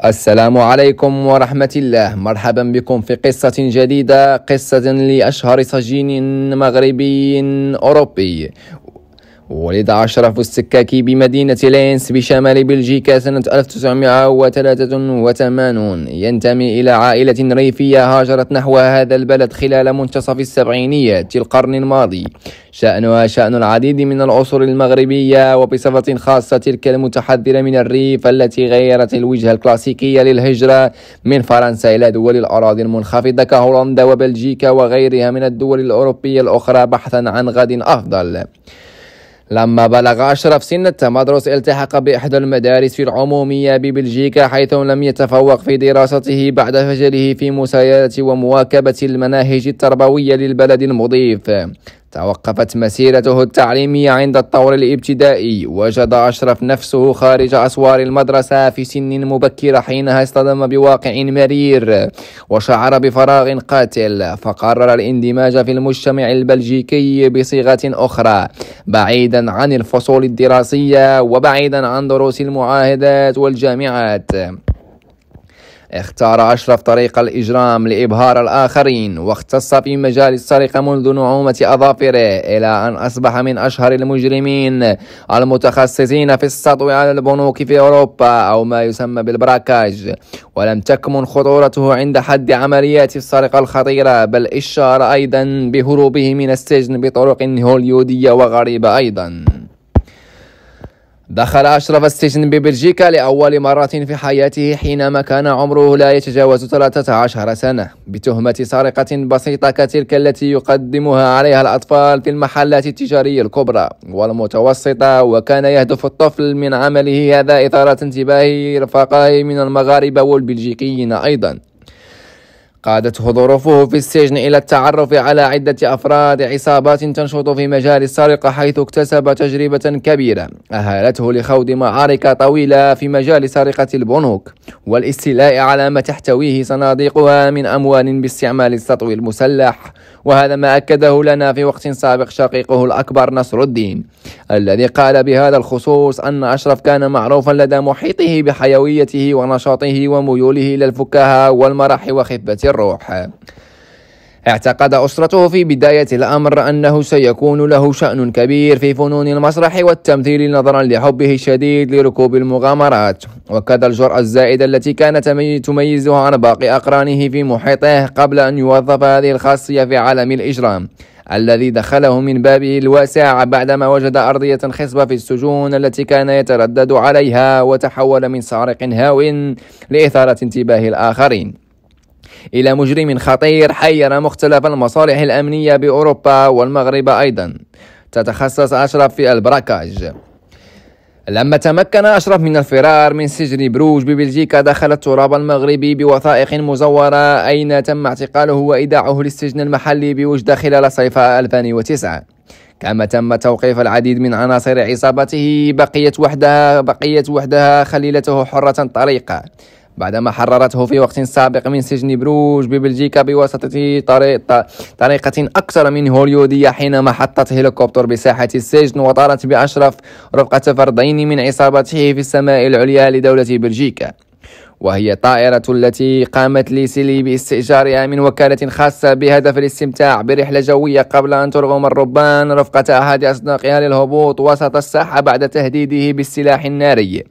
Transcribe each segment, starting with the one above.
السلام عليكم ورحمة الله. مرحبا بكم في قصة جديدة، قصة لأشهر سجين مغربي أوروبي. ولد أشرف السكاكي بمدينة لينس بشمال بلجيكا سنة 1983. ينتمي إلى عائلة ريفية هاجرت نحو هذا البلد خلال منتصف السبعينيات القرن الماضي. شأنها شأن العديد من الأسر المغربية، وبصفة خاصة تلك المتحذرة من الريف التي غيرت الوجهة الكلاسيكية للهجرة من فرنسا إلى دول الأراضي المنخفضة كهولندا وبلجيكا وغيرها من الدول الأوروبية الأخرى بحثا عن غد أفضل. لما بلغ أشرف سن التمدرس التحق بإحدى المدارس العمومية ببلجيكا، حيث لم يتفوق في دراسته بعد فشله في مسايرة ومواكبة المناهج التربوية للبلد المضيف. توقفت مسيرته التعليمية عند الطور الابتدائي. وجد أشرف نفسه خارج أسوار المدرسة في سن مبكرة، حينها اصطدم بواقع مرير وشعر بفراغ قاتل، فقرر الاندماج في المجتمع البلجيكي بصيغة أخرى، بعيدا عن الفصول الدراسية وبعيدا عن دروس المعاهدات والجامعات. اختار أشرف طريق الإجرام لإبهار الآخرين، واختص في مجال السرقة منذ نعومة أظافره، إلى أن أصبح من أشهر المجرمين المتخصصين في السطو على البنوك في أوروبا، أو ما يسمى بالبراكاج. ولم تكمن خطورته عند حد عمليات السرقة الخطيرة، بل اشار أيضا بهروبه من السجن بطرق هوليودية وغريبة أيضا. دخل أشرف السجن ببلجيكا لأول مرة في حياته حينما كان عمره لا يتجاوز 13 سنة، بتهمة سرقة بسيطة كتلك التي يقدمها عليها الأطفال في المحلات التجارية الكبرى والمتوسطة. وكان يهدف الطفل من عمله هذا إثارة انتباه رفقائه من المغاربة والبلجيكيين أيضا. قادته ظروفه في السجن إلى التعرف على عدة أفراد عصابات تنشط في مجال السرقة، حيث اكتسب تجربة كبيرة أهلته لخوض معارك طويلة في مجال سرقة البنوك والاستيلاء على ما تحتويه صناديقها من أموال باستعمال السطو المسلح. وهذا ما أكده لنا في وقت سابق شقيقه الأكبر نصر الدين، الذي قال بهذا الخصوص أن أشرف كان معروفا لدى محيطه بحيويته ونشاطه وميوله إلى الفكاهة والمرح وخفة الروح. اعتقد أسرته في بداية الأمر أنه سيكون له شأن كبير في فنون المسرح والتمثيل، نظرا لحبه الشديد لركوب المغامرات، وكذا الجرأة الزائدة التي كانت تميزه عن باقي أقرانه في محيطه، قبل أن يوظف هذه الخاصية في عالم الإجرام الذي دخله من بابه الواسع بعدما وجد أرضية خصبة في السجون التي كان يتردد عليها، وتحول من سارق هاو لإثارة انتباه الآخرين إلى مجرم خطير حير مختلف المصالح الأمنية بأوروبا والمغرب أيضا. تتخصص أشرف في البراكاج. لما تمكن أشرف من الفرار من سجن بروج ببلجيكا، دخل التراب المغربي بوثائق مزورة، أين تم اعتقاله وإيداعه للسجن المحلي بوجدة خلال صيف 2009. كما تم توقيف العديد من عناصر عصابته. بقيت وحدها خليلته حرة طريقة بعدما حررته في وقت سابق من سجن بروج ببلجيكا بواسطة طريقة أكثر من هوليودية، حينما حطت هليكوبتر بساحة السجن وطارت بأشرف رفقة فردين من عصابته في السماء العليا لدولة بلجيكا، وهي طائرة التي قامت ليسيلي باستئجارها من وكالة خاصة بهدف الاستمتاع برحلة جوية، قبل أن ترغم الربان رفقة أحد أصدقائها للهبوط وسط الساحة بعد تهديده بالسلاح الناري.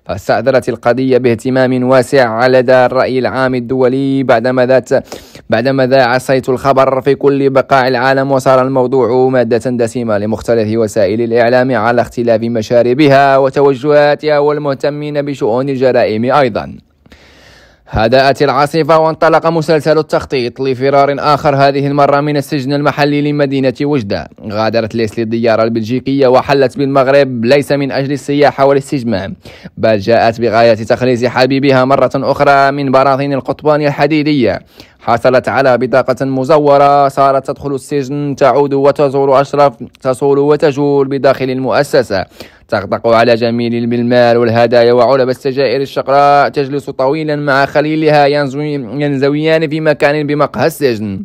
فاستأثرت القضية باهتمام واسع لدى الرأي العام الدولي بعدما ذاع صيت الخبر في كل بقاع العالم، وصار الموضوع مادة دسمة لمختلف وسائل الإعلام على اختلاف مشاربها وتوجهاتها والمهتمين بشؤون الجرائم أيضا. هدأت العاصفة وانطلق مسلسل التخطيط لفرار آخر، هذه المرة من السجن المحلي لمدينة وجدة. غادرت ليسلي الديار البلجيكية وحلت بالمغرب، ليس من أجل السياحة والاستجمام، بل جاءت بغاية تخليص حبيبها مرة أخرى من براثن القضبان الحديدية. حصلت على بطاقة مزورة، صارت تدخل السجن، تعود وتزور أشرف، تصول وتجول بداخل المؤسسة، تغدق على جميل بالمال والهدايا وعلب السجائر الشقراء، تجلس طويلا مع خليلها، ينزويان في مكان بمقهى السجن.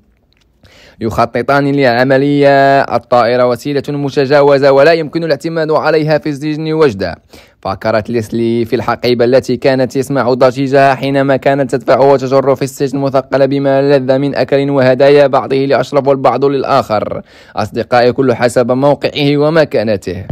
يخططان لعملية الطائرة وسيلة متجاوزة ولا يمكن الاعتماد عليها في سجن وجدة. فكرت ليسلي في الحقيبة التي كانت يسمع ضجيجها حينما كانت تدفع وتجر في السجن مثقلة بما لذ من أكل وهدايا، بعضه لأشرف والبعض للآخر. أصدقائي كل حسب موقعه ومكانته.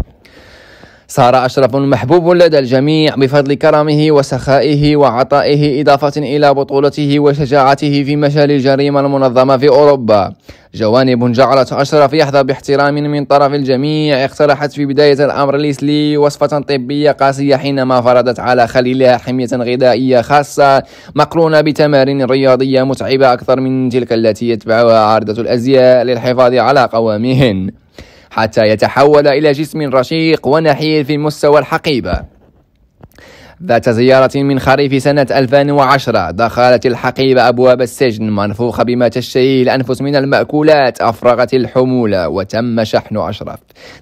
صار أشرف محبوب لدى الجميع بفضل كرمه وسخائه وعطائه، إضافة إلى بطولته وشجاعته في مجال الجريمة المنظمة في أوروبا، جوانب جعلت أشرف يحظى باحترام من طرف الجميع. اقترحت في بداية الأمر ليسلي وصفة طبية قاسية حينما فرضت على خليلها حمية غذائية خاصة مقرونة بتمارين رياضية متعبة أكثر من تلك التي يتبعها عارضة الأزياء للحفاظ على قوامهن، حتى يتحول إلى جسم رشيق ونحيل في مستوى الحقيبة. ذات زيارة من خريف سنة 2010 دخلت الحقيبة أبواب السجن منفوخة بما تشتهيه الأنفس من المأكولات، أفرغت الحمولة وتم شحن أشرف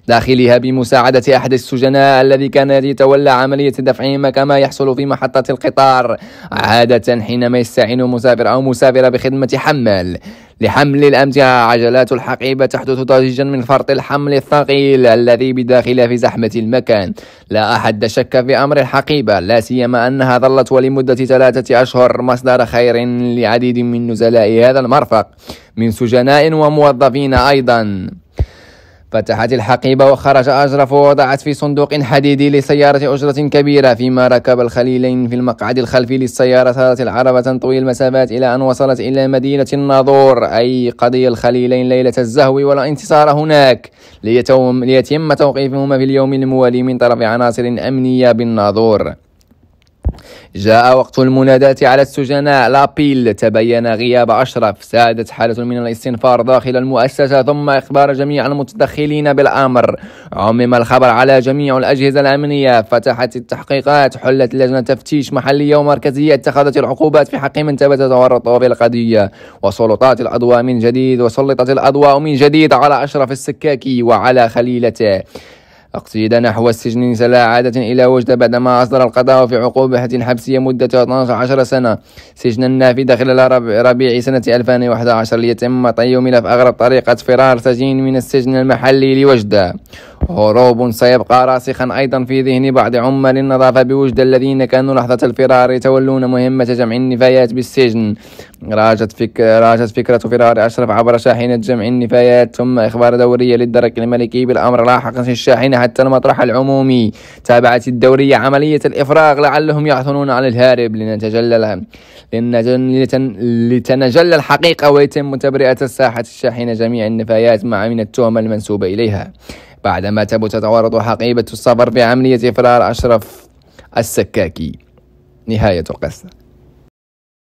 داخلها بمساعدة أحد السجناء الذي كان يتولى عملية دفعهما كما يحصل في محطة القطار عادة حينما يستعين مسافر أو مسافرة بخدمة حمال لحمل الأمتعة. عجلات الحقيبة تحدث ضجيجا من فرط الحمل الثقيل الذي بداخلها في زحمة المكان. لا أحد شك في أمر الحقيبة، لا سيما أنها ظلت ولمدة 3 أشهر مصدر خير لعديد من نزلاء هذا المرفق من سجناء وموظفين أيضا. فتحت الحقيبة وخرج أشرف ووضعت في صندوق حديدي لسيارة أجرة كبيرة، فيما ركب الخليلين في المقعد الخلفي للسيارة. سارت العربة تنطوي المسافات إلى أن وصلت إلى مدينة الناظور، أي قضي الخليلين ليلة الزهو ولا انتصار هناك، ليتم توقيفهما في اليوم الموالي من طرف عناصر أمنية بالناظور. جاء وقت المناداة على السجناء لابيل. تبين غياب أشرف، سادت حالة من الاستنفار داخل المؤسسة، ثم إخبار جميع المتدخلين بالأمر. عمم الخبر على جميع الأجهزة الأمنية، فتحت التحقيقات، حلت لجنة تفتيش محلية ومركزية، اتخذت العقوبات في حق من ثبت تورطه بالقضية، وسلطت الأضواء من جديد على أشرف السكاكي وعلى خليلته. اقصد نحو السجن سلا عادة إلى وجدة بعدما أصدر القضاء في عقوبة حبسية مدة 12 سنة سجنا نافذة خلال ربيع سنة 2011 ليتم طي ملف أغرب طريقة فرار سجين من السجن المحلي لوجدة. هروب سيبقى راسخا أيضا في ذهن بعض عمال النظافة بوجدة الذين كانوا لحظة الفرار يتولون مهمة جمع النفايات بالسجن. راجت فكرة فرار أشرف عبر شاحنة جمع النفايات، ثم إخبار دورية للدرك الملكي بالأمر لاحقا في الشاحنة حتى المطرح العمومي. تابعت الدورية عملية الإفراغ لعلهم يعثرون على الهارب لتنجل الحقيقة ويتم تبرئة الساحة الشاحنة جميع النفايات مع من التهمة المنسوبة إليها، بعدما تبت تورط حقيبة السفر في عملية إفرار أشرف السكاكي. نهاية القصة.